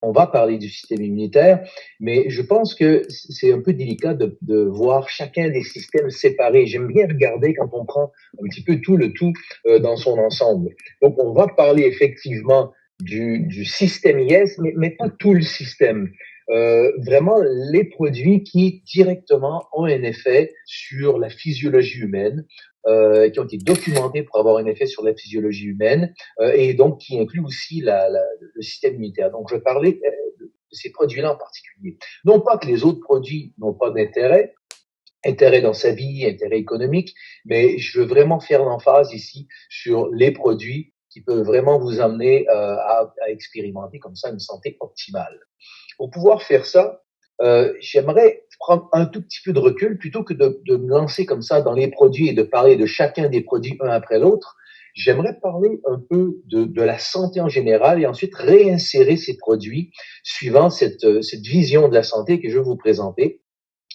on va parler du système immunitaire, mais je pense que c'est un peu délicat de voir chacun des systèmes séparés. J'aime bien regarder quand on prend un petit peu tout le tout dans son ensemble. Donc, on va parler effectivement du système IS, mais pas tout le système. Vraiment les produits qui directement ont un effet sur la physiologie humaine, qui ont été documentés pour avoir un effet sur la physiologie humaine, et donc qui incluent aussi le système immunitaire. Donc, je vais parler de ces produits-là en particulier. Non pas que les autres produits n'ont pas d'intérêt, intérêt dans sa vie, intérêt économique, mais je veux vraiment faire l'emphase ici sur les produits qui peuvent vraiment vous amener à expérimenter comme ça une santé optimale. Pour pouvoir faire ça, j'aimerais prendre un tout petit peu de recul plutôt que de me lancer comme ça dans les produits et de parler de chacun des produits un après l'autre. J'aimerais parler un peu de la santé en général et ensuite réinsérer ces produits suivant cette vision de la santé que je vais vous présenter.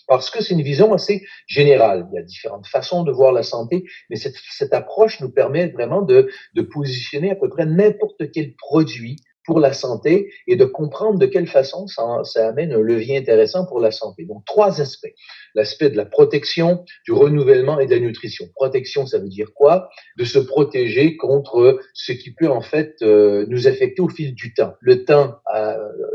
Parce que c'est une vision assez générale. Il y a différentes façons de voir la santé, mais cette approche nous permet vraiment de positionner à peu près n'importe quel produit pour la santé et de comprendre de quelle façon ça amène un levier intéressant pour la santé. Donc, trois aspects. L'aspect de la protection, du renouvellement et de la nutrition. Protection, ça veut dire quoi? De se protéger contre ce qui peut en fait nous affecter au fil du temps. Le temps,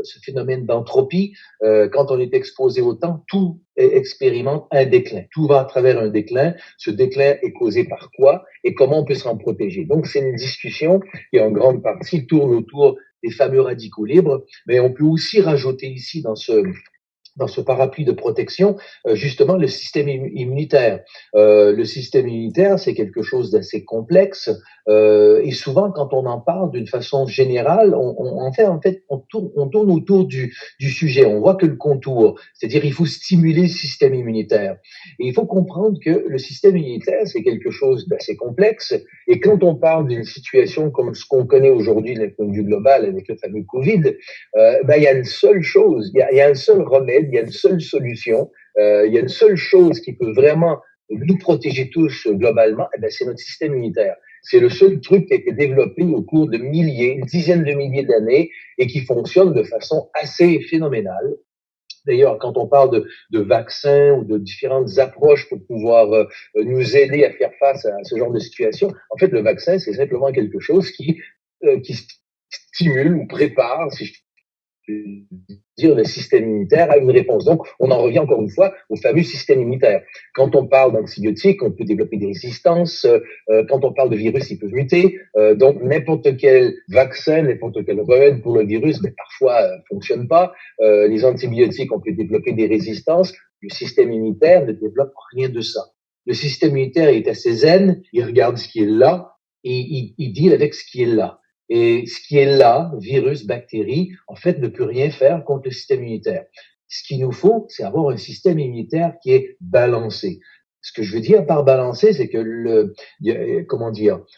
ce phénomène d'entropie, quand on est exposé au temps, tout expérimente un déclin. Tout va à travers un déclin. Ce déclin est causé par quoi et comment on peut s'en protéger. Donc, c'est une discussion qui, en grande partie, tourne autour des fameux radicaux libres, mais on peut aussi rajouter ici dans ce parapluie de protection, justement le système immunitaire. Le système immunitaire, c'est quelque chose d'assez complexe et souvent, quand on en parle d'une façon générale, on tourne autour du sujet. On voit que le contour, c'est-à-dire il faut stimuler le système immunitaire. Et il faut comprendre que le système immunitaire, c'est quelque chose d'assez complexe. Et quand on parle d'une situation comme ce qu'on connaît aujourd'hui d'un point de vue global avec le fameux Covid, il y a une seule chose, il y a un seul remède, il y a une seule solution, il y a une seule chose qui peut vraiment nous protéger tous globalement, c'est notre système immunitaire. C'est le seul truc qui a été développé au cours de milliers, dizaines de milliers d'années et qui fonctionne de façon assez phénoménale. D'ailleurs, quand on parle de vaccins ou de différentes approches pour pouvoir nous aider à faire face à ce genre de situation, en fait, le vaccin, c'est simplement quelque chose qui stimule ou prépare, si je dire le système immunitaire a une réponse. Donc, on en revient encore une fois au fameux système immunitaire. Quand on parle d'antibiotiques, on peut développer des résistances. Quand on parle de virus, ils peuvent muter. Donc, n'importe quel vaccin, n'importe quel remède pour le virus, parfois fonctionne pas. Les antibiotiques, on peut développer des résistances. Le système immunitaire ne développe rien de ça. Le système immunitaire est assez zen. Il regarde ce qui est là et il deal avec ce qui est là. Et ce qui est là, virus, bactéries, en fait, ne peut rien faire contre le système immunitaire. Ce qu'il nous faut, c'est avoir un système immunitaire qui est balancé. Ce que je veux dire par balancé, c'est que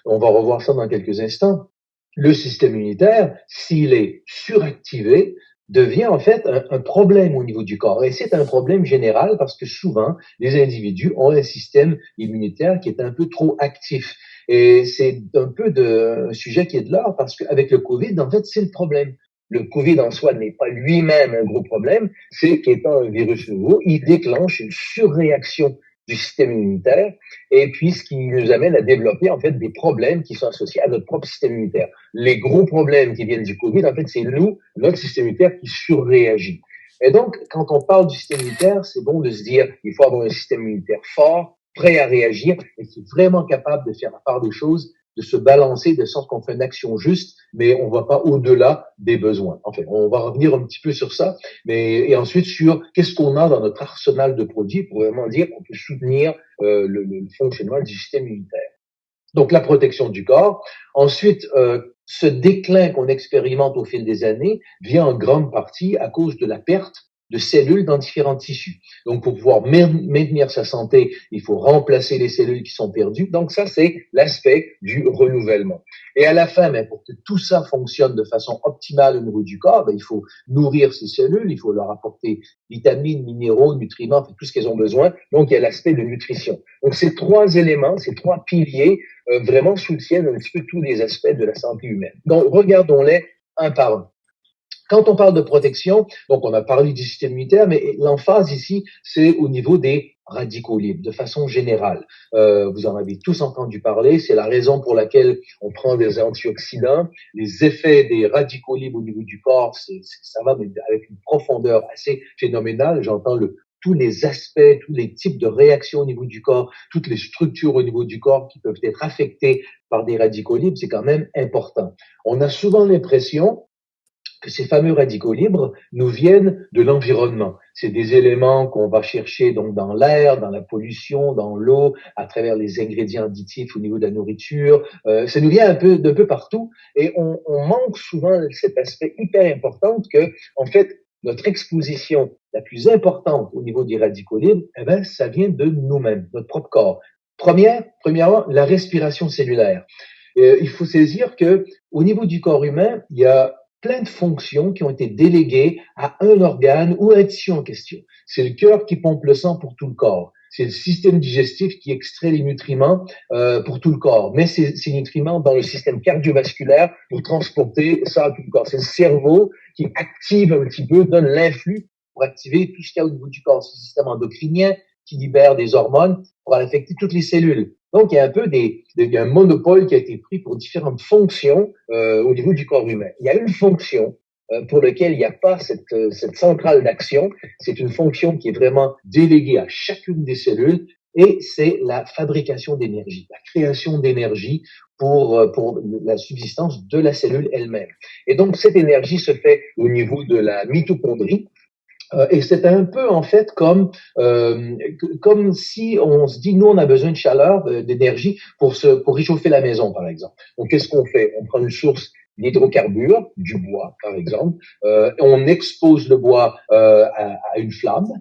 on va revoir ça dans quelques instants. Le système immunitaire, s'il est suractivé, devient en fait un problème au niveau du corps. Et c'est un problème général parce que souvent, les individus ont un système immunitaire qui est un peu trop actif. Et c'est un peu un sujet qui est de l'art parce qu'avec le Covid, en fait, c'est le problème. Le Covid en soi n'est pas lui-même un gros problème, c'est qu'étant un virus nouveau, il déclenche une surréaction du système immunitaire et puis ce qui nous amène à développer en fait des problèmes qui sont associés à notre propre système immunitaire. Les gros problèmes qui viennent du Covid, en fait, c'est notre système immunitaire qui surréagit. Et donc, quand on parle du système immunitaire, c'est bon de se dire il faut avoir un système immunitaire fort, prêt à réagir et qui est vraiment capable de faire la part des choses, de se balancer de sorte qu'on fait une action juste, mais on ne va pas au-delà des besoins. Enfin, on va revenir un petit peu sur ça, et ensuite sur qu'est-ce qu'on a dans notre arsenal de produits pour vraiment dire qu'on peut soutenir le fonctionnement du système immunitaire. Donc, la protection du corps. Ensuite, ce déclin qu'on expérimente au fil des années vient en grande partie à cause de la perte de cellules dans différents tissus. Donc, pour pouvoir maintenir sa santé, il faut remplacer les cellules qui sont perdues. Donc, ça, c'est l'aspect du renouvellement. Et à la fin, pour que tout ça fonctionne de façon optimale au niveau du corps, il faut nourrir ces cellules, il faut leur apporter vitamines, minéraux, nutriments, tout ce qu'elles ont besoin. Donc, il y a l'aspect de nutrition. Donc, ces trois éléments, ces trois piliers, vraiment soutiennent un petit peu tous les aspects de la santé humaine. Donc, regardons-les un par un. Quand on parle de protection, donc on a parlé du système immunitaire, mais l'emphase ici, c'est au niveau des radicaux libres, de façon générale. Vous en avez tous entendu parler, c'est la raison pour laquelle on prend des antioxydants. Les effets des radicaux libres au niveau du corps, ça va avec une profondeur assez phénoménale. J'entends tous les aspects, tous les types de réactions au niveau du corps, toutes les structures au niveau du corps qui peuvent être affectées par des radicaux libres, c'est quand même important. On a souvent l'impression que ces fameux radicaux libres nous viennent de l'environnement. C'est des éléments qu'on va chercher donc dans l'air, dans la pollution, dans l'eau, à travers les ingrédients additifs au niveau de la nourriture. Ça nous vient d'un peu partout et on manque souvent cet aspect hyper important que, en fait, notre exposition la plus importante au niveau des radicaux libres, eh ben, ça vient de nous-mêmes, notre propre corps. Premièrement, la respiration cellulaire. Il faut saisir que au niveau du corps humain, il y a plein de fonctions qui ont été déléguées à un organe ou un tissu en question. C'est le cœur qui pompe le sang pour tout le corps. C'est le système digestif qui extrait les nutriments pour tout le corps. Mais ces nutriments dans le système cardiovasculaire pour transporter ça à tout le corps. C'est le cerveau qui active un petit peu, donne l'influx pour activer tout ce qu'il y a au niveau du corps. C'est le système endocrinien qui libère des hormones pour affecter toutes les cellules. Donc, il y a un peu il y a un monopole qui a été pris pour différentes fonctions au niveau du corps humain. Il y a une fonction pour laquelle il n'y a pas cette centrale d'action. C'est une fonction qui est vraiment déléguée à chacune des cellules et c'est la fabrication d'énergie, la création d'énergie pour la subsistance de la cellule elle-même. Et donc, cette énergie se fait au niveau de la mitochondrie. Et c'est un peu en fait comme si on se dit nous on a besoin de chaleur, d'énergie pour réchauffer la maison par exemple. Donc qu'est-ce qu'on fait? On prend une source d'hydrocarbures, du bois par exemple, on expose le bois à une flamme.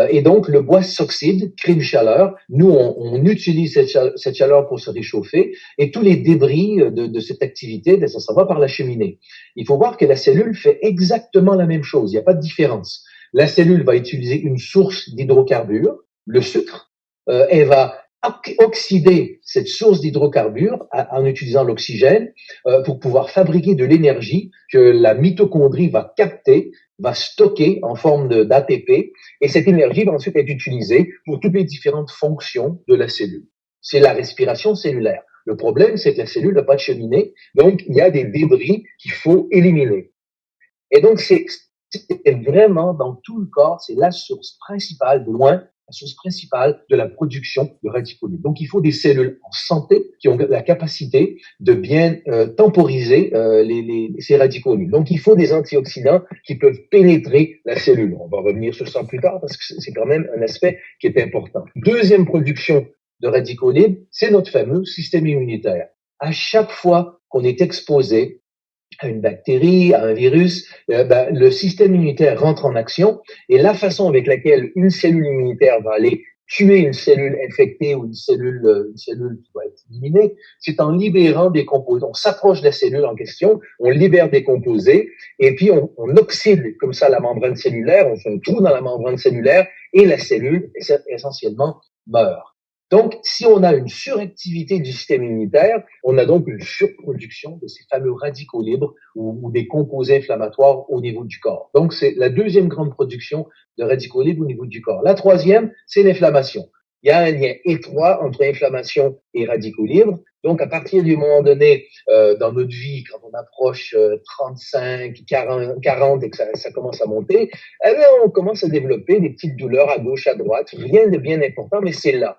Et donc, le bois s'oxyde, crée une chaleur. Nous, on utilise cette chaleur pour se réchauffer. Et tous les débris de cette activité, ça va par la cheminée. Il faut voir que la cellule fait exactement la même chose. Il n'y a pas de différence. La cellule va utiliser une source d'hydrocarbures, le sucre. Elle va oxyder cette source d'hydrocarbures en utilisant l'oxygène pour pouvoir fabriquer de l'énergie que la mitochondrie va capter, va stocker en forme d'ATP, et cette énergie va ensuite être utilisée pour toutes les différentes fonctions de la cellule. C'est la respiration cellulaire. Le problème, c'est que la cellule n'a pas de cheminée, donc il y a des débris qu'il faut éliminer. Et donc, c'est vraiment dans tout le corps, c'est la source principale, de loin, la source principale de la production de radicaux libres. Donc, il faut des cellules en santé qui ont la capacité de bien temporiser ces radicaux libres. Donc, il faut des antioxydants qui peuvent pénétrer la cellule. On va revenir sur ça plus tard parce que c'est quand même un aspect qui est important. Deuxième production de radicaux libres, c'est notre fameux système immunitaire. À chaque fois qu'on est exposé à une bactérie, à un virus, le système immunitaire rentre en action et la façon avec laquelle une cellule immunitaire va aller tuer une cellule infectée ou une cellule qui va être éliminée, c'est en libérant des composés. On s'approche de la cellule en question, on libère des composés et puis on oxyde comme ça la membrane cellulaire, on fait un trou dans la membrane cellulaire et la cellule essentiellement meurt. Donc, si on a une suractivité du système immunitaire, on a donc une surproduction de ces fameux radicaux libres ou des composés inflammatoires au niveau du corps. Donc, c'est la deuxième grande production de radicaux libres au niveau du corps. La troisième, c'est l'inflammation. Il y a un lien étroit entre inflammation et radicaux libres. Donc, à partir du moment donné, dans notre vie, quand on approche 35, 40 et que ça commence à monter, eh bien, on commence à développer des petites douleurs à gauche, à droite. Rien de bien important, mais c'est là.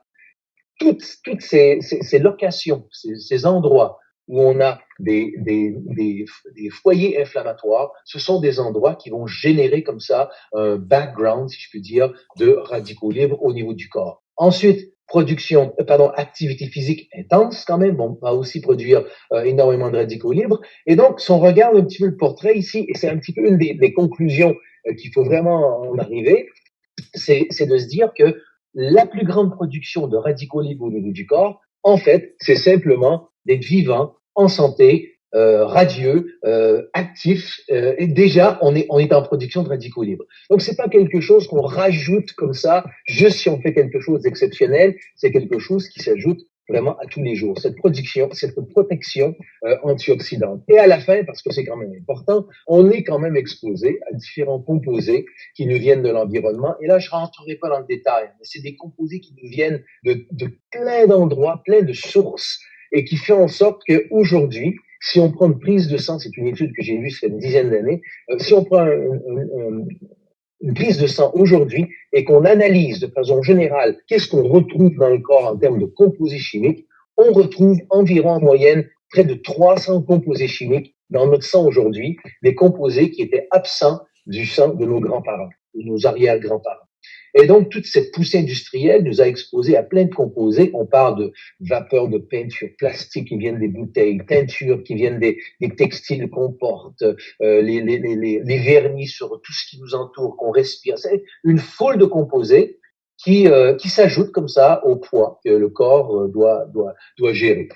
Toutes ces locations, ces endroits où on a des foyers inflammatoires, ce sont des endroits qui vont générer comme ça un background, si je puis dire, de radicaux libres au niveau du corps. Ensuite, activité physique intense quand même, on va aussi produire énormément de radicaux libres. Et donc, si on regarde un petit peu le portrait ici, et c'est un petit peu une des conclusions qu'il faut vraiment en arriver, c'est de se dire que la plus grande production de radicaux libres au niveau du corps, en fait, c'est simplement d'être vivant, en santé, radieux, actif. Et déjà, on est en production de radicaux libres. Donc, c'est pas quelque chose qu'on rajoute comme ça, juste si on fait quelque chose d'exceptionnel. C'est quelque chose qui s'ajoute vraiment à tous les jours, cette protection antioxydante. Et à la fin, parce que c'est quand même important, on est quand même exposé à différents composés qui nous viennent de l'environnement. Et là, je rentrerai pas dans le détail, mais c'est des composés qui nous viennent de plein d'endroits, plein de sources, et qui fait en sorte qu'aujourd'hui, si on prend une prise de sang, c'est une étude que j'ai vue il y a une dizaine d'années, si on prend une prise de sang aujourd'hui et qu'on analyse de façon générale qu'est-ce qu'on retrouve dans le corps en termes de composés chimiques, on retrouve environ en moyenne près de 300 composés chimiques dans notre sang aujourd'hui, des composés qui étaient absents du sang de nos grands-parents, de nos arrière-grands-parents. Et donc, toute cette poussée industrielle nous a exposés à plein de composés. On parle de vapeur de peinture plastique qui viennent des bouteilles, teintures qui viennent des textiles qu'on porte, les vernis sur tout ce qui nous entoure, qu'on respire. C'est une foule de composés qui s'ajoutent comme ça au poids que le corps doit gérer.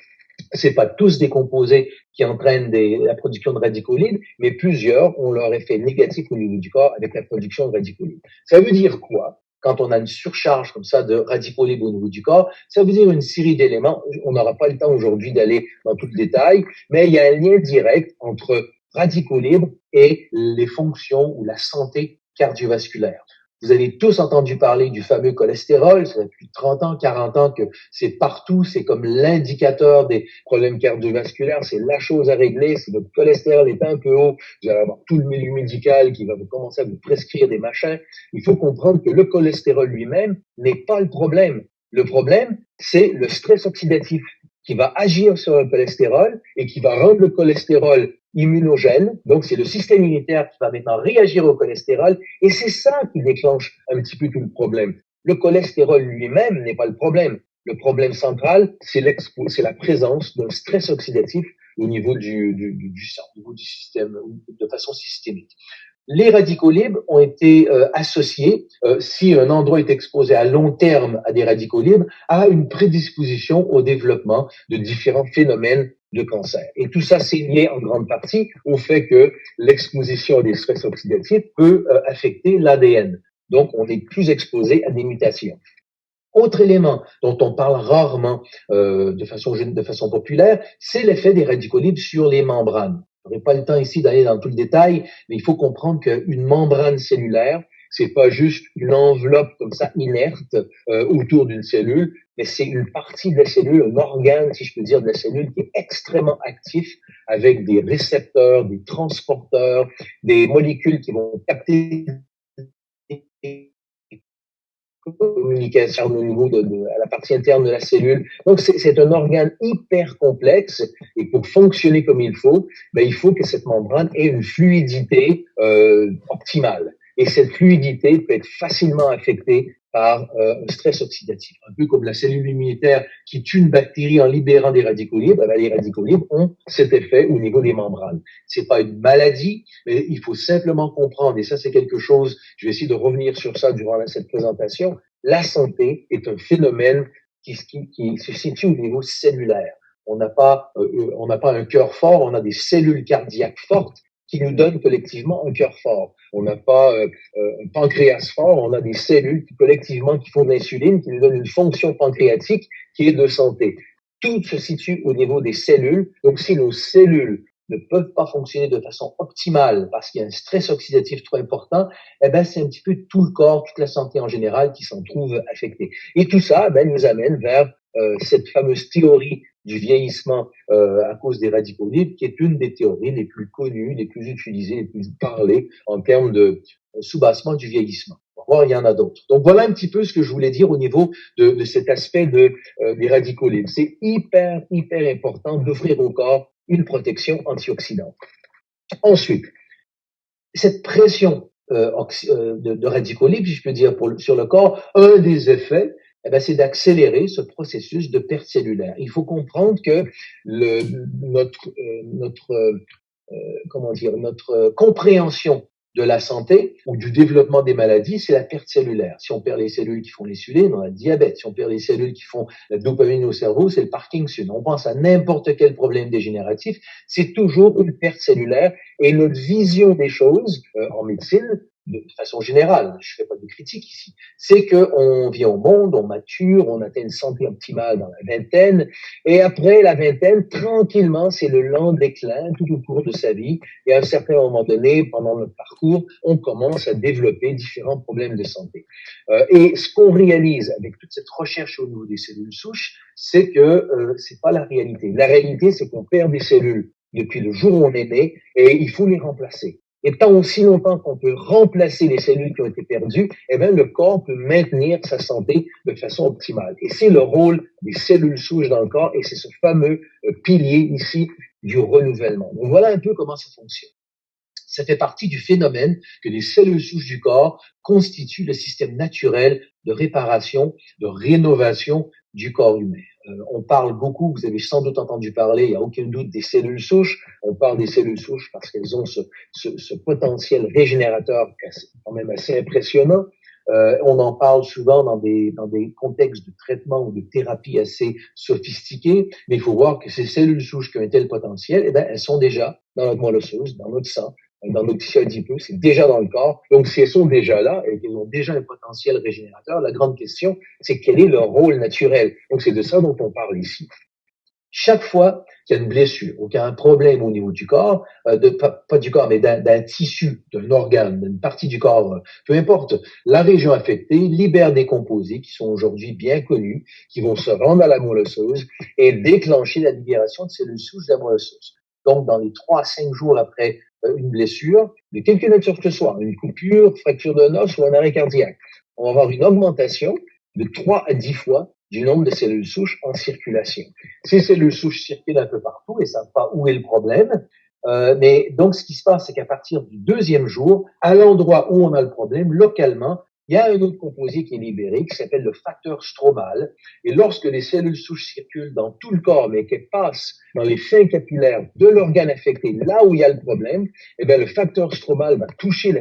C'est pas tous des composés qui entraînent la production de radicaux libres, mais plusieurs ont leur effet négatif au niveau du corps avec la production de radicaux libres. Ça veut dire quoi? Quand on a une surcharge comme ça de radicaux libres au niveau du corps, ça veut dire une série d'éléments. On n'aura pas le temps aujourd'hui d'aller dans tout le détail, mais il y a un lien direct entre radicaux libres et les fonctions ou la santé cardiovasculaire. Vous avez tous entendu parler du fameux cholestérol, ça fait plus de 30 ans, 40 ans que c'est partout, c'est comme l'indicateur des problèmes cardiovasculaires, c'est la chose à régler, si votre cholestérol est un peu haut, vous allez avoir tout le milieu médical qui va vous commencer à vous prescrire des machins. Il faut comprendre que le cholestérol lui-même n'est pas le problème. Le problème, c'est le stress oxydatif qui va agir sur le cholestérol et qui va rendre le cholestérol immunogène. Donc, c'est le système immunitaire qui va maintenant réagir au cholestérol et c'est ça qui déclenche un petit peu tout le problème. Le cholestérol lui-même n'est pas le problème. Le problème central, c'est la présence d'un stress oxydatif au niveau du sang, au niveau du système, de façon systémique. Les radicaux libres ont été associés, si un endroit est exposé à long terme à des radicaux libres, à une prédisposition au développement de différents phénomènes de cancer. Et tout ça, c'est lié en grande partie au fait que l'exposition à des stress oxydatifs peut affecter l'ADN. Donc, on est plus exposé à des mutations. Autre élément dont on parle rarement de façon populaire, c'est l'effet des radicaux libres sur les membranes. Je n'aurai pas le temps ici d'aller dans tout le détail, mais il faut comprendre qu'une membrane cellulaire, c'est pas juste une enveloppe comme ça inerte autour d'une cellule, mais c'est une partie de la cellule, un organe, si je peux dire, de la cellule qui est extrêmement actif avec des récepteurs, des transporteurs, des molécules qui vont capter communication au niveau à la partie interne de la cellule. Donc, c'est un organe hyper complexe et pour fonctionner comme il faut que cette membrane ait une fluidité optimale. Et cette fluidité peut être facilement affectée par un stress oxydatif. Un peu comme la cellule immunitaire qui tue une bactérie en libérant des radicaux libres, les radicaux libres ont cet effet au niveau des membranes. C'est pas une maladie, mais il faut simplement comprendre, et ça c'est quelque chose, je vais essayer de revenir sur ça durant cette présentation, la santé est un phénomène qui se situe au niveau cellulaire. On n'a pas un cœur fort, on a des cellules cardiaques fortes qui nous donnent collectivement un cœur fort. On n'a pas un pancréas fort, on a des cellules qui collectivement qui font de l'insuline, qui nous donnent une fonction pancréatique qui est de santé. Tout se situe au niveau des cellules. Donc, si nos cellules ne peuvent pas fonctionner de façon optimale parce qu'il y a un stress oxydatif trop important, c'est un petit peu tout le corps, toute la santé en général qui s'en trouve affectée. Et tout ça, nous amène vers cette fameuse théorie du vieillissement à cause des radicaux libres, qui est une des théories les plus connues, les plus utilisées, les plus parlées en termes de soubassement du vieillissement. Bon, il y en a d'autres. Donc voilà un petit peu ce que je voulais dire au niveau de cet aspect des radicaux libres. C'est hyper important d'offrir au corps une protection antioxydante. Ensuite, cette pression de radicaux libres, si je peux dire, sur le corps, un des effets, c'est d'accélérer ce processus de perte cellulaire. Il faut comprendre que notre compréhension de la santé ou du développement des maladies, c'est la perte cellulaire. Si on perd les cellules qui font l'insuline, on a le diabète. Si on perd les cellules qui font la dopamine au cerveau, c'est le Parkinson. On pense à n'importe quel problème dégénératif, c'est toujours une perte cellulaire. Et notre vision des choses en médecine de façon générale, je fais pas de critique ici, c'est que on vient au monde, on mature, on atteint une santé optimale dans la vingtaine, et après la vingtaine, tranquillement, c'est le lent déclin tout au cours de sa vie, et à un certain moment donné, pendant notre parcours, on commence à développer différents problèmes de santé. Et ce qu'on réalise avec toute cette recherche au niveau des cellules souches, c'est que c'est pas la réalité. La réalité, c'est qu'on perd des cellules depuis le jour où on est né, et il faut les remplacer. Et tant aussi longtemps qu'on peut remplacer les cellules qui ont été perdues, eh bien, le corps peut maintenir sa santé de façon optimale. Et c'est le rôle des cellules souches dans le corps, et c'est ce fameux pilier ici du renouvellement. Donc voilà un peu comment ça fonctionne. Ça fait partie du phénomène que les cellules souches du corps constituent le système naturel de réparation, de rénovation du corps humain. On parle beaucoup, vous avez sans doute entendu parler, il n'y a aucun doute, des cellules souches. On parle des cellules souches parce qu'elles ont ce potentiel régénérateur quand même assez impressionnant. On en parle souvent dans des contextes de traitement ou de thérapie assez sophistiqués, mais il faut voir que ces cellules souches qui ont un tel potentiel, eh bien, elles sont déjà dans notre moelle osseuse, dans notre sang, dans notre tissu adipeux, c'est déjà dans le corps. Donc, si elles sont déjà là et qu'elles ont déjà un potentiel régénérateur, la grande question, c'est quel est leur rôle naturel. Donc, c'est de ça dont on parle ici. Chaque fois qu'il y a une blessure ou qu'il y a un problème au niveau du corps, pas du corps, mais d'un tissu, d'un organe, d'une partie du corps, peu importe, la région affectée libère des composés qui sont aujourd'hui bien connus, qui vont se rendre à la moelle osseuse et déclencher la libération de cellules souches de la moelle osseuse. Donc, dans les 3 à 5 jours après une blessure, de quelque nature que ce soit, une coupure, fracture d'un os ou un arrêt cardiaque, on va avoir une augmentation de 3 à 10 fois du nombre de cellules souches en circulation. Ces cellules souches circulent un peu partout et ne savent pas où est le problème. Mais donc, ce qui se passe, c'est qu'à partir du 2e jour, à l'endroit où on a le problème, localement, il y a un autre composé qui est libéré, qui s'appelle le facteur stromal. Et lorsque les cellules souches circulent dans tout le corps, mais qu'elles passent dans les fins capillaires de l'organe affecté, là où il y a le problème, eh bien, le facteur stromal va toucher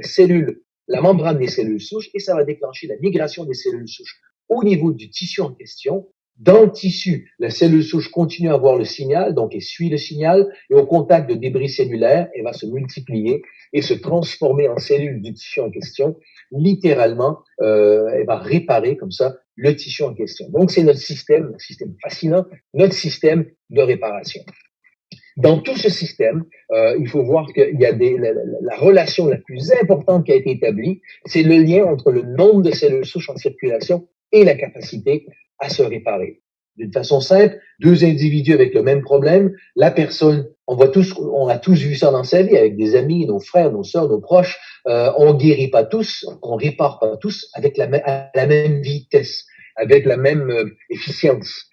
la membrane des cellules souches, et ça va déclencher la migration des cellules souches au niveau du tissu en question. Dans le tissu, la cellule souche continue à avoir le signal, donc elle suit le signal, et au contact de débris cellulaires, elle va se multiplier et se transformer en cellule du tissu en question. Littéralement, elle va réparer comme ça le tissu en question. Donc c'est notre système fascinant, notre système de réparation. Dans tout ce système, il faut voir qu'il y a la relation la plus importante qui a été établie, c'est le lien entre le nombre de cellules souches en circulation et la capacité à se réparer. D'une façon simple, 2 individus avec le même problème, la personne, on a tous vu ça dans sa vie avec des amis, nos frères, nos sœurs, nos proches, on guérit pas tous, on répare pas tous à la même vitesse, avec la même efficience.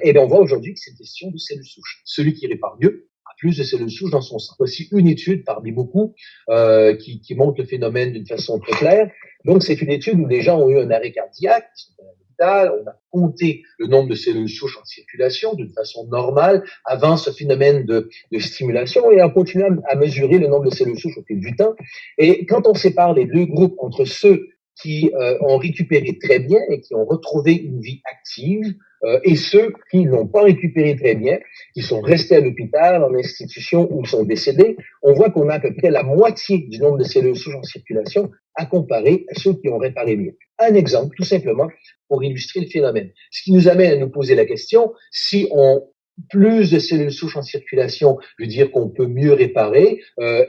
Et bien on voit aujourd'hui que c'est une question de cellules souches. Celui qui répare mieux a plus de cellules souches dans son sang. Voici une étude parmi beaucoup qui montre le phénomène d'une façon très claire. Donc c'est une étude où des gens ont eu un arrêt cardiaque, ils sont à l'hôpital, on a compté le nombre de cellules souches en circulation d'une façon normale avant ce phénomène de stimulation, et on continue à mesurer le nombre de cellules souches au fil du temps. Et quand on sépare les 2 groupes entre ceux qui ont récupéré très bien et qui ont retrouvé une vie active, et ceux qui n'ont pas récupéré très bien, qui sont restés à l'hôpital, en institution ou sont décédés, on voit qu'on a à peu près la moitié du nombre de cellules souches en circulation à comparer à ceux qui ont réparé mieux. Un exemple, tout simplement, pour illustrer le phénomène. Ce qui nous amène à nous poser la question, si on plus de cellules souches en circulation veut dire qu'on peut mieux réparer.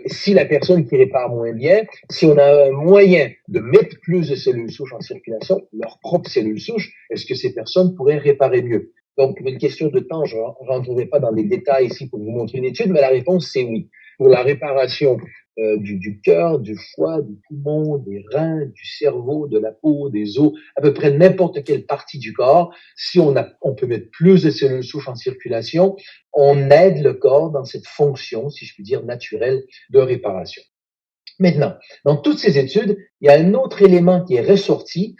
Si la personne qui répare moins bien, si on a un moyen de mettre plus de cellules souches en circulation, leurs propres cellules souches, est-ce que ces personnes pourraient réparer mieux? Donc, pour une question de temps, je ne rentrerai pas dans les détails ici pour vous montrer une étude, mais la réponse, c'est oui. Pour la réparation du cœur, du foie, du poumon, des reins, du cerveau, de la peau, des os, à peu près n'importe quelle partie du corps, si on peut mettre plus de cellules souches en circulation, on aide le corps dans cette fonction, si je puis dire, naturelle de réparation. Maintenant, dans toutes ces études, il y a un autre élément qui est ressorti,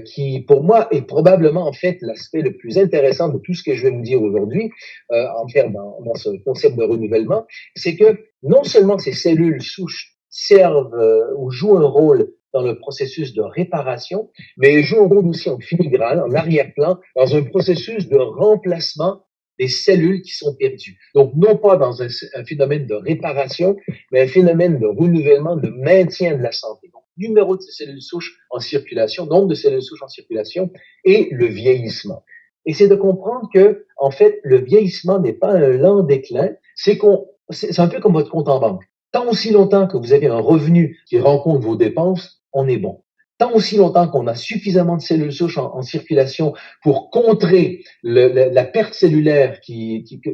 qui pour moi est probablement en fait l'aspect le plus intéressant de tout ce que je vais vous dire aujourd'hui, dans ce concept de renouvellement, c'est que non seulement ces cellules souches servent ou jouent un rôle dans le processus de réparation, mais elles jouent un rôle aussi en filigrane, en arrière-plan, dans un processus de remplacement des cellules qui sont perdues. Donc, non pas dans un phénomène de réparation, mais un phénomène de renouvellement, de maintien de la santé. Donc, numéro de cellules souches en circulation, nombre de cellules souches en circulation, et le vieillissement. Et c'est de comprendre que, en fait, le vieillissement n'est pas un lent déclin, c'est un peu comme votre compte en banque. Tant aussi longtemps que vous avez un revenu qui rencontre vos dépenses, on est bon. Tant aussi longtemps qu'on a suffisamment de cellules souches en circulation pour contrer la perte cellulaire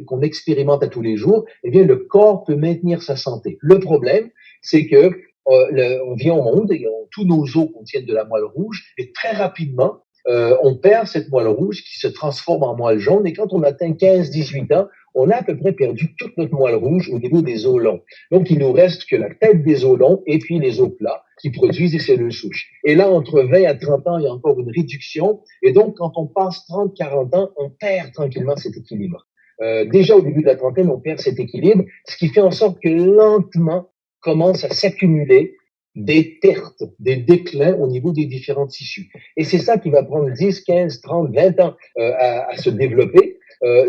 qu'on expérimente à tous les jours, eh bien, le corps peut maintenir sa santé. Le problème, c'est que on vient au monde et tous nos os contiennent de la moelle rouge et très rapidement, on perd cette moelle rouge qui se transforme en moelle jaune et quand on atteint 15-18 ans, on a à peu près perdu toute notre moelle rouge au niveau des os longs. Donc, il nous reste que la tête des os longs et puis les os plats qui produisent des cellules souches. Et là, entre 20 à 30 ans, il y a encore une réduction. Et donc, quand on passe 30-40 ans, on perd tranquillement cet équilibre. Déjà, au début de la trentaine, on perd cet équilibre, ce qui fait en sorte que lentement commence à s'accumuler des pertes, des déclins au niveau des différents tissus. Et c'est ça qui va prendre 10, 15, 30, 20 ans à se développer.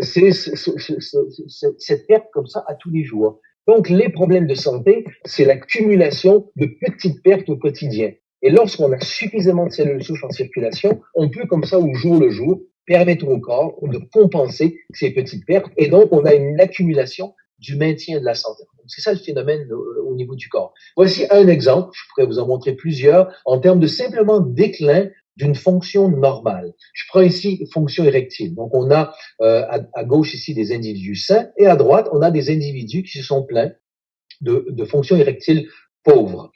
C'est cette perte comme ça à tous les jours. Donc, les problèmes de santé, c'est l'accumulation de petites pertes au quotidien. Et lorsqu'on a suffisamment de cellules souches en circulation, on peut comme ça, au jour le jour, permettre au corps de compenser ces petites pertes. Et donc, on a une accumulation du maintien de la santé. C'est ça le phénomène au niveau du corps. Voici un exemple, je pourrais vous en montrer plusieurs, en termes de simplement déclin d'une fonction normale. Je prends ici fonction érectile. Donc, on a à gauche ici des individus sains et à droite, on a des individus qui se sont plaints de fonctions érectiles pauvres.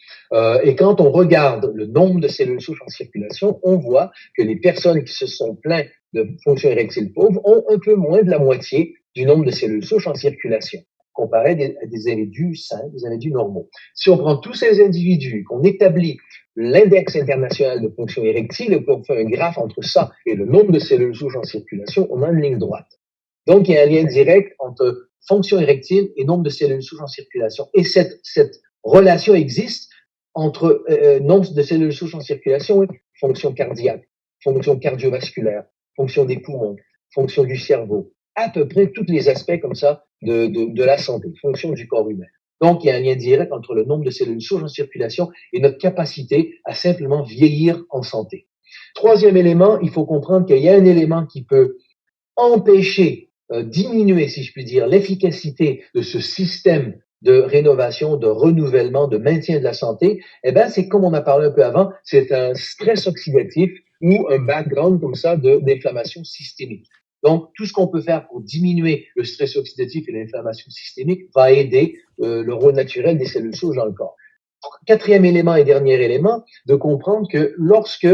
Et quand on regarde le nombre de cellules souches en circulation, on voit que les personnes qui se sont plaintes de fonctions érectiles pauvres ont un peu moins de la moitié du nombre de cellules souches en circulation, comparé à des individus sains, des individus normaux. Si on prend tous ces individus, qu'on établit l'index international de fonction érectile et qu'on fait un graphe entre ça et le nombre de cellules souches en circulation, on a une ligne droite. Donc, il y a un lien direct entre fonction érectile et nombre de cellules souches en circulation. Et cette relation existe entre nombre de cellules souches en circulation et fonction cardiaque, fonction cardiovasculaire, fonction des poumons, fonction du cerveau, à peu près tous les aspects comme ça de la santé, fonction du corps humain. Donc, il y a un lien direct entre le nombre de cellules souches en circulation et notre capacité à simplement vieillir en santé. Troisième élément, il faut comprendre qu'il y a un élément qui peut empêcher, diminuer, si je puis dire, l'efficacité de ce système de rénovation, de renouvellement, de maintien de la santé. Eh ben, c'est comme on a parlé un peu avant, c'est un stress oxydatif ou un background comme ça d'inflammation systémique. Donc, tout ce qu'on peut faire pour diminuer le stress oxydatif et l'inflammation systémique va aider le rôle naturel des cellules souches dans le corps. Quatrième élément et dernier élément, de comprendre que lorsque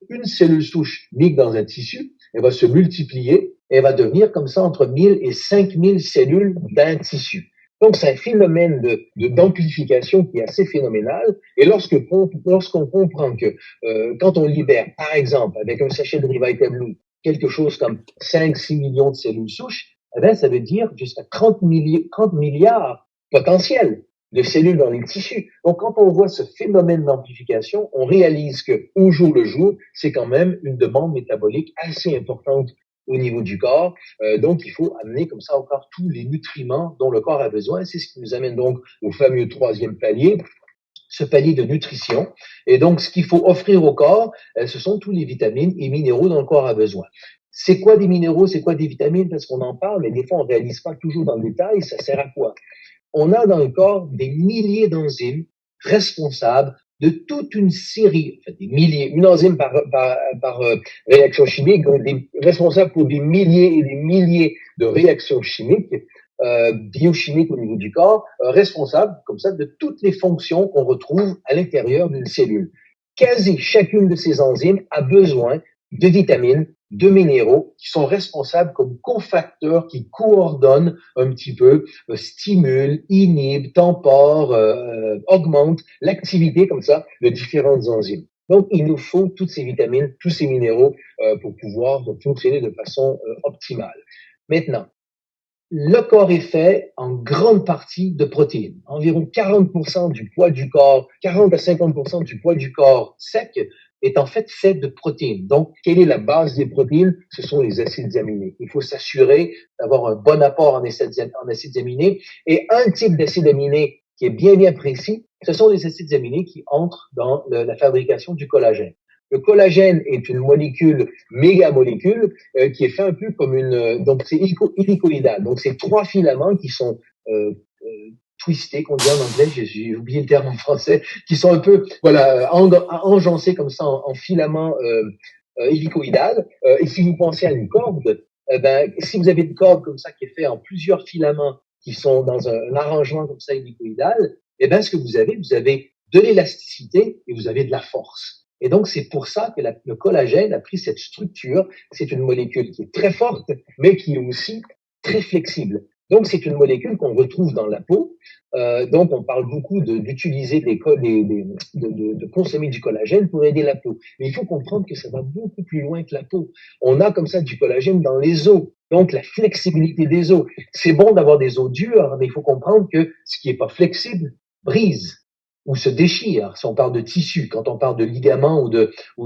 une cellule souche migre dans un tissu, elle va se multiplier, elle va devenir comme ça entre 1000 et 5000 cellules d'un tissu. Donc, c'est un phénomène d'amplification qui est assez phénoménal. Et lorsqu'on comprend que quand on libère, par exemple, avec un sachet de Revital Blue, quelque chose comme 5-6 millions de cellules souches, eh bien, ça veut dire jusqu'à 30 milliards potentiels de cellules dans les tissus. Donc, quand on voit ce phénomène d'amplification, on réalise que, au jour le jour, c'est quand même une demande métabolique assez importante au niveau du corps. Donc, il faut amener comme ça encore tous les nutriments dont le corps a besoin. C'est ce qui nous amène donc au fameux troisième palier, ce palier de nutrition. Et donc, ce qu'il faut offrir au corps, ce sont tous les vitamines et minéraux dont le corps a besoin. C'est quoi des minéraux, c'est quoi des vitamines? Parce qu'on en parle, mais des fois, on ne réalise pas toujours dans le détail. Ça sert à quoi? On a dans le corps des milliers d'enzymes responsables de toute une série, enfin des milliers, une enzyme par réaction chimique, donc responsables pour des milliers et des milliers de réactions chimiques, biochimiques au niveau du corps, responsables comme ça de toutes les fonctions qu'on retrouve à l'intérieur d'une cellule. Quasi chacune de ces enzymes a besoin de vitamines, de minéraux qui sont responsables comme cofacteurs qui coordonnent un petit peu, stimulent, inhibent, temporent, augmentent l'activité comme ça de différentes enzymes. Donc, il nous faut toutes ces vitamines, tous ces minéraux pour pouvoir fonctionner de façon optimale. Maintenant, le corps est fait en grande partie de protéines. Environ 40% du poids du corps, 40 à 50% du poids du corps sec est en fait de protéines. Donc, quelle est la base des protéines? Ce sont les acides aminés. Il faut s'assurer d'avoir un bon apport en acides aminés. Et un type d'acide aminé qui est bien, bien précis. Ce sont des acides aminés qui entrent dans la fabrication du collagène. Le collagène est une molécule, mégamolécule, qui est fait un peu comme donc c'est hélicoïdal. Donc c'est trois filaments qui sont twistés, qu'on dit en anglais, j'ai oublié le terme en français, qui sont un peu, voilà, engoncés comme ça en filaments hélicoïdal. Et si vous pensez à une corde, si vous avez une corde comme ça qui est faite en plusieurs filaments qui sont dans un arrangement comme ça hélicoïdal, ce que vous avez de l'élasticité et vous avez de la force. Et donc, c'est pour ça que le collagène a pris cette structure. C'est une molécule qui est très forte, mais qui est aussi très flexible. Donc, c'est une molécule qu'on retrouve dans la peau. Donc, on parle beaucoup d'utiliser de consommer du collagène pour aider la peau. Mais il faut comprendre que ça va beaucoup plus loin que la peau. On a comme ça du collagène dans les os. Donc, la flexibilité des os. C'est bon d'avoir des os durs, mais il faut comprendre que ce qui est pas flexible brise ou se déchire, si on parle de tissu, quand on parle de ligaments ou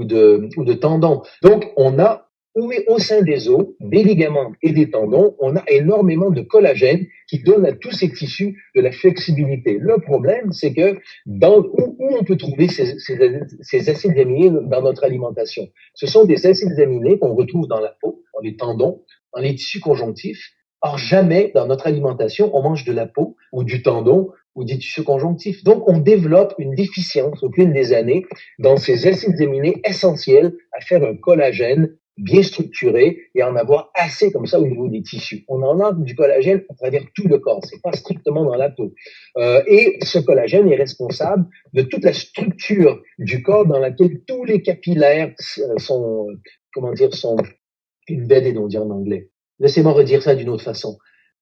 de tendons. Donc, on a au sein des os, des ligaments et des tendons, on a énormément de collagène qui donne à tous ces tissus de la flexibilité. Le problème, c'est que où on peut trouver ces acides aminés dans notre alimentation? Ce sont des acides aminés qu'on retrouve dans la peau, dans les tendons, dans les tissus conjonctifs. Or, jamais dans notre alimentation, on mange de la peau ou du tendon ou des tissus conjonctifs. Donc, on développe une déficience au fil des années dans ces acides aminés essentiels à faire un collagène bien structuré et en avoir assez comme ça au niveau des tissus. On en a du collagène à travers tout le corps, c'est pas strictement dans la peau. Et ce collagène est responsable de toute la structure du corps dans laquelle tous les capillaires sont embedded, on dit en anglais. Laissez-moi redire ça d'une autre façon.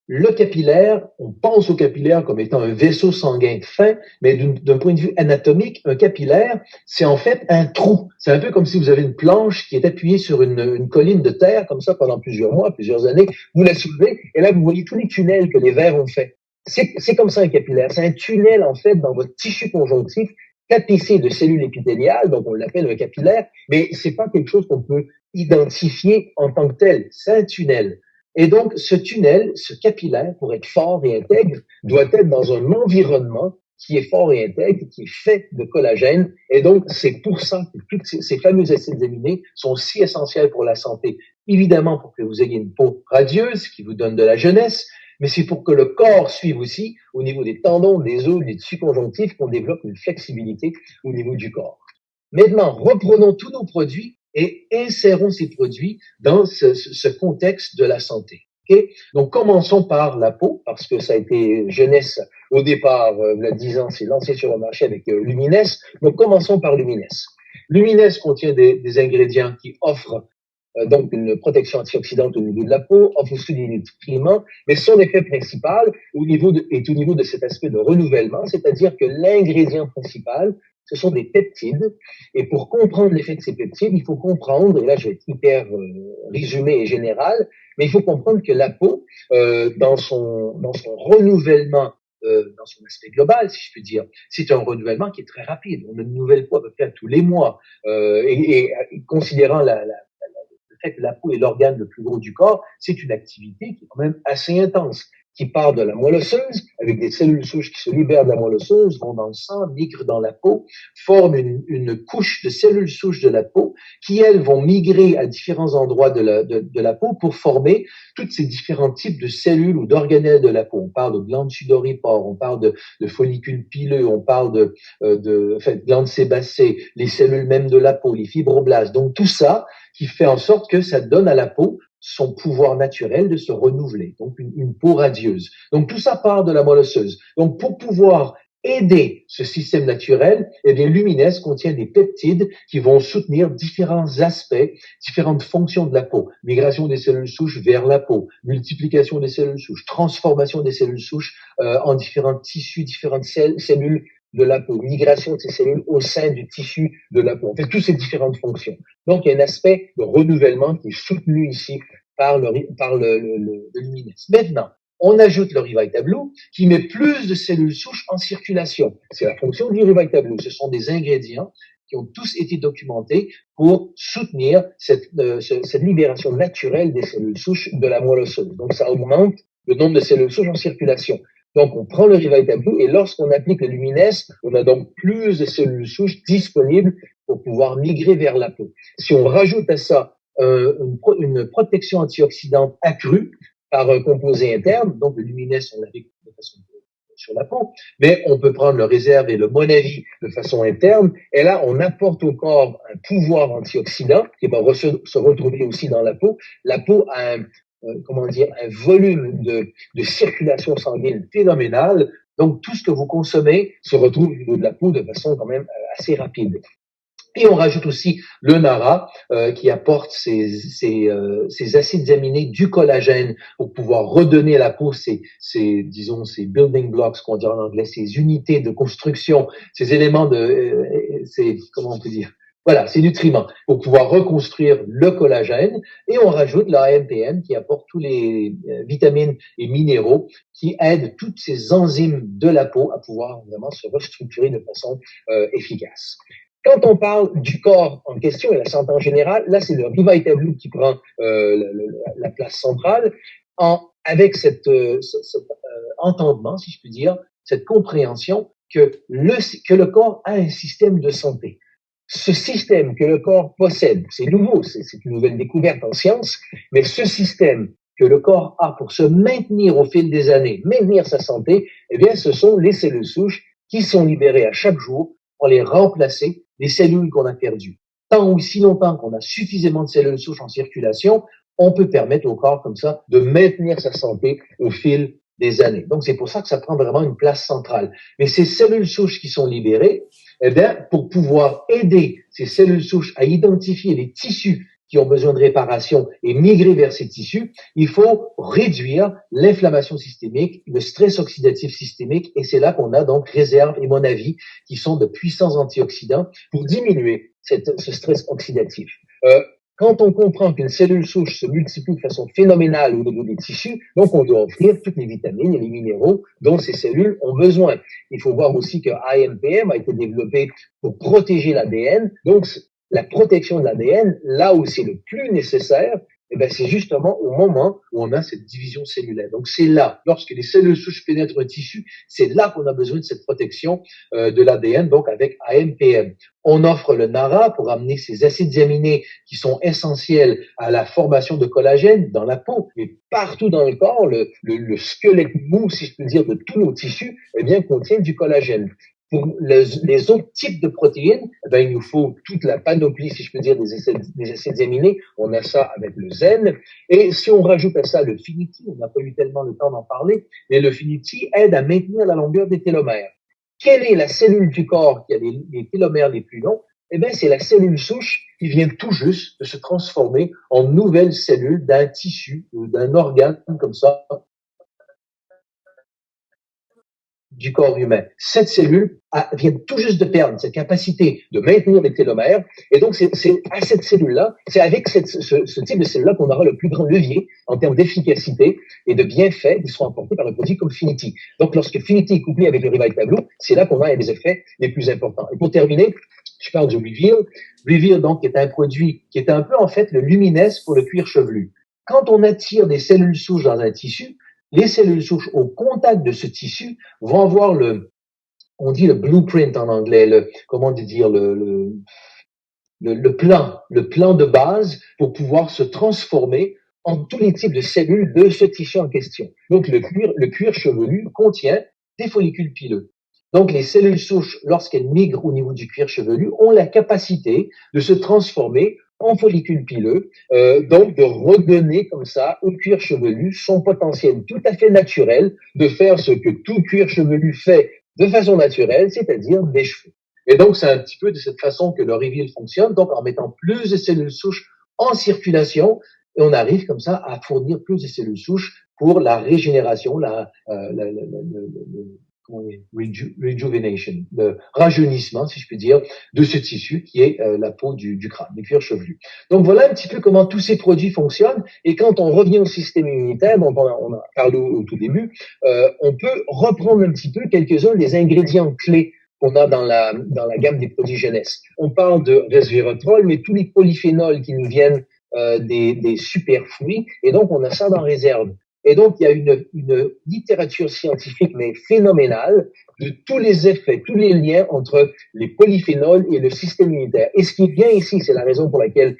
Le capillaire, on pense au capillaire comme étant un vaisseau sanguin fin, mais d'un point de vue anatomique, un capillaire, c'est en fait un trou. C'est un peu comme si vous avez une planche qui est appuyée sur une colline de terre, comme ça, pendant plusieurs mois, plusieurs années. Vous la soulevez, et là, vous voyez tous les tunnels que les vers ont fait. C'est comme ça un capillaire. C'est un tunnel, en fait, dans votre tissu conjonctif, tapissé de cellules épithéliales, donc on l'appelle un capillaire, mais c'est pas quelque chose qu'on peut identifier en tant que tel. C'est un tunnel. Et donc, ce tunnel, ce capillaire, pour être fort et intègre, doit être dans un environnement qui est fort et intègre, qui est fait de collagène. Et donc, c'est pour ça que tous ces fameux acides aminés sont si essentiels pour la santé. Évidemment, pour que vous ayez une peau radieuse, qui vous donne de la jeunesse, mais c'est pour que le corps suive aussi, au niveau des tendons, des os, des tissus conjonctifs, qu'on développe une flexibilité au niveau du corps. Maintenant, reprenons tous nos produits et insérons ces produits dans ce contexte de la santé. Okay? Donc, commençons par la peau, parce que ça a été jeunesse au départ, il y a 10 ans, c'est lancé sur le marché avec Lumines. Donc, commençons par Lumines. Lumines contient des ingrédients qui offrent donc une protection antioxydante au niveau de la peau, offre aussi des nutriments, mais son effet principal est au niveau de cet aspect de renouvellement, c'est-à-dire que l'ingrédient principal, ce sont des peptides, et pour comprendre l'effet de ces peptides, il faut comprendre, et là je vais être hyper résumé et général, mais il faut comprendre que la peau, dans son renouvellement, dans son aspect global, si je puis dire, c'est un renouvellement qui est très rapide. On a une nouvelle peau à peu près tous les mois, et considérant le fait que la peau est l'organe le plus gros du corps, c'est une activité qui est quand même assez intense, qui part de la moelle osseuse, avec des cellules souches qui se libèrent de la moelle osseuse, vont dans le sang, migrent dans la peau, forment une couche de cellules souches de la peau, qui, elles, vont migrer à différents endroits de la peau pour former tous ces différents types de cellules ou d'organelles de la peau. On parle de glandes sudoripores, on parle de follicules pileux, on parle de glandes sébacées, les cellules même de la peau, les fibroblastes. Donc tout ça qui fait en sorte que ça donne à la peau son pouvoir naturel de se renouveler, donc une peau radieuse. Donc tout ça part de la moelle osseuse. Donc pour pouvoir aider ce système naturel, eh bien Lumines contient des peptides qui vont soutenir différents aspects, différentes fonctions de la peau. Migration des cellules souches vers la peau, multiplication des cellules souches, transformation des cellules souches en différents tissus, différentes cellules de la peau, migration de ces cellules au sein du tissu de la peau. On fait toutes ces différentes fonctions. Donc, il y a un aspect de renouvellement qui est soutenu ici par le Lumines. Maintenant, on ajoute le Revita Blue qui met plus de cellules souches en circulation. C'est la fonction du Revita Blue. Ce sont des ingrédients qui ont tous été documentés pour soutenir cette libération naturelle des cellules souches de la moelle osseuse. Donc, ça augmente le nombre de cellules souches en circulation. Donc, on prend le Revital Blue et lorsqu'on applique le Lumines, on a donc plus de cellules souches disponibles pour pouvoir migrer vers la peau. Si on rajoute à ça une protection antioxydante accrue par un composé interne, donc le Lumines, on l'applique de façon sur la peau, mais on peut prendre le Réserve et le Monavi de façon interne, et là, on apporte au corps un pouvoir antioxydant qui va se retrouver aussi dans la peau. La peau a un volume de circulation sanguine phénoménal. Donc, tout ce que vous consommez se retrouve au niveau de la peau de façon quand même assez rapide. Et on rajoute aussi le Nara qui apporte ces acides aminés du collagène pour pouvoir redonner à la peau ces building blocks qu'on dit en anglais, ces unités de construction, ces éléments comment on peut dire, voilà, ces nutriments pour pouvoir reconstruire le collagène. Et on rajoute l'AMPM qui apporte tous les vitamines et minéraux qui aident toutes ces enzymes de la peau à pouvoir vraiment se restructurer de façon efficace. Quand on parle du corps en question et la santé en général, là, c'est le Revital Blue qui prend la place centrale avec cet entendement, si je puis dire, cette compréhension que le corps a un système de santé. Ce système que le corps possède, c'est nouveau, c'est une nouvelle découverte en science, mais ce système que le corps a pour se maintenir au fil des années, maintenir sa santé, eh bien, ce sont les cellules souches qui sont libérées à chaque jour pour les remplacer les cellules qu'on a perdues. Tant ou si longtemps qu'on a suffisamment de cellules souches en circulation, on peut permettre au corps comme ça de maintenir sa santé au fil des années. Donc, c'est pour ça que ça prend vraiment une place centrale. Mais ces cellules souches qui sont libérées, eh bien, pour pouvoir aider ces cellules souches à identifier les tissus qui ont besoin de réparation et migrer vers ces tissus, il faut réduire l'inflammation systémique, le stress oxydatif systémique, et c'est là qu'on a donc Réserve et Monavi, qui sont de puissants antioxydants pour diminuer ce stress oxydatif. Quand on comprend qu'une cellule souche se multiplie de façon phénoménale au niveau des tissus, donc on doit offrir toutes les vitamines et les minéraux dont ces cellules ont besoin. Il faut voir aussi que AMPM a été développé pour protéger l'ADN, donc la protection de l'ADN, là où c'est le plus nécessaire, eh ben, c'est justement au moment où on a cette division cellulaire. Donc, c'est là, lorsque les cellules souches pénètrent un tissu, c'est là qu'on a besoin de cette protection de l'ADN, donc avec AMPM. On offre le Nara pour amener ces acides aminés qui sont essentiels à la formation de collagène dans la peau, mais partout dans le corps, le squelette mou, si je peux dire, de tous nos tissus, eh bien, contient du collagène. Pour les autres types de protéines, eh bien, il nous faut toute la panoplie, si je peux dire, des acides aminés. On a ça avec le zen. Et si on rajoute à ça le Finity, on n'a pas eu tellement le temps d'en parler, mais le Finity aide à maintenir la longueur des télomères. Quelle est la cellule du corps qui a les télomères les plus longs? Eh bien, c'est la cellule souche qui vient tout juste de se transformer en nouvelle cellule d'un tissu, d'un organe comme ça, du corps humain. Cette cellule vient tout juste de perdre cette capacité de maintenir les télomères. Et donc, c'est à cette cellule-là, c'est avec ce type de cellule-là qu'on aura le plus grand levier en termes d'efficacité et de bienfaits qui seront apportés par un produit comme Finity. Donc, lorsque Finity est couplé avec le Revital Blue, c'est là qu'on a les effets les plus importants. Et pour terminer, je parle du Reveal. Reveal, donc, est un produit qui est un peu, en fait, le Lumines pour le cuir chevelu. Quand on attire des cellules souches dans un tissu, les cellules souches au contact de ce tissu vont avoir on dit le blueprint en anglais, le plan de base pour pouvoir se transformer en tous les types de cellules de ce tissu en question. Donc, le cuir chevelu contient des follicules pileux. Donc, les cellules souches, lorsqu'elles migrent au niveau du cuir chevelu, ont la capacité de se transformer en follicules pileux, donc de redonner comme ça au cuir chevelu son potentiel tout à fait naturel de faire ce que tout cuir chevelu fait de façon naturelle, c'est-à-dire des cheveux. Et donc, c'est un petit peu de cette façon que le Reveal fonctionne, donc en mettant plus de cellules souches en circulation, et on arrive comme ça à fournir plus de cellules souches pour la régénération, rejuvenation, le rajeunissement, si je puis dire, de ce tissu qui est la peau du crâne, du cuir chevelu. Donc voilà un petit peu comment tous ces produits fonctionnent. Et quand on revient au système immunitaire, dont on a parlé au tout début, on peut reprendre un petit peu quelques-uns des ingrédients clés qu'on a dans la gamme des produits jeunesse. On parle de resveratrol, mais tous les polyphénols qui nous viennent des super fruits, et donc on a ça dans Réserve. Et donc, il y a une littérature scientifique, mais phénoménale, de tous les effets, tous les liens entre les polyphénols et le système immunitaire. Et ce qui est bien ici, c'est la raison pour laquelle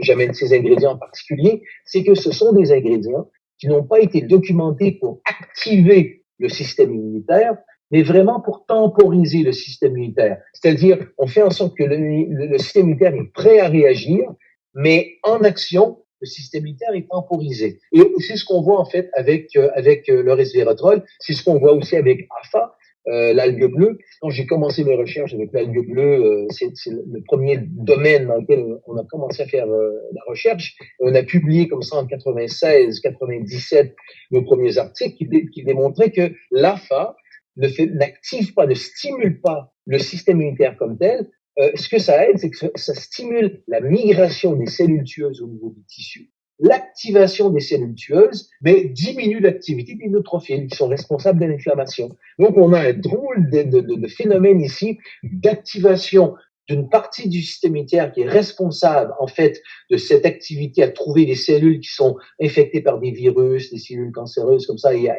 j'amène ces ingrédients en particulier, c'est que ce sont des ingrédients qui n'ont pas été documentés pour activer le système immunitaire, mais vraiment pour temporiser le système immunitaire. C'est-à-dire, on fait en sorte que le système immunitaire est prêt à réagir, mais en action, le système immunitaire est temporisé. Et c'est ce qu'on voit en fait avec le resveratrol, c'est ce qu'on voit aussi avec AFA, l'algue bleue. Quand j'ai commencé mes recherches avec l'algue bleue, c'est le premier domaine dans lequel on a commencé à faire la recherche. On a publié comme ça en 96, 97 nos premiers articles qui démontraient que l'AFA n'active pas, ne stimule pas le système immunitaire comme tel. Ce que ça aide, c'est que ça stimule la migration des cellules tueuses au niveau du tissu, l'activation des cellules tueuses, mais diminue l'activité des neutrophiles qui sont responsables de l'inflammation. Donc, on a un drôle de phénomène ici d'activation d'une partie du système immunitaire qui est responsable, en fait, de cette activité à trouver des cellules qui sont infectées par des virus, des cellules cancéreuses comme ça, et à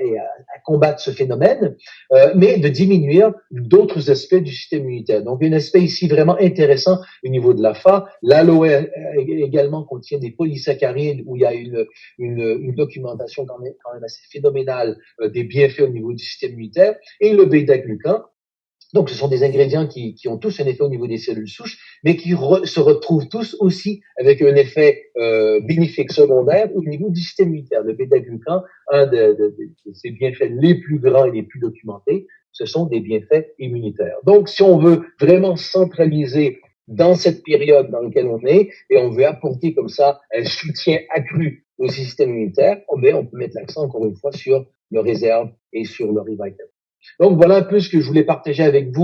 combattre ce phénomène, mais de diminuer d'autres aspects du système immunitaire. Donc, un aspect ici vraiment intéressant au niveau de l'AFA. L'aloe également contient des polysaccharides où il y a une documentation quand même assez phénoménale des bienfaits au niveau du système immunitaire. Et le bêta-glucan. Donc, ce sont des ingrédients qui ont tous un effet au niveau des cellules souches, mais qui se retrouvent tous aussi avec un effet bénéfique secondaire au niveau du système immunitaire. Le bêta-glucan, un de ses bienfaits les plus grands et les plus documentés, ce sont des bienfaits immunitaires. Donc, si on veut vraiment centraliser dans cette période dans laquelle on est, et on veut apporter comme ça un soutien accru au système immunitaire, on peut mettre l'accent encore une fois sur le réserve et sur le revital. Donc, voilà un peu ce que je voulais partager avec vous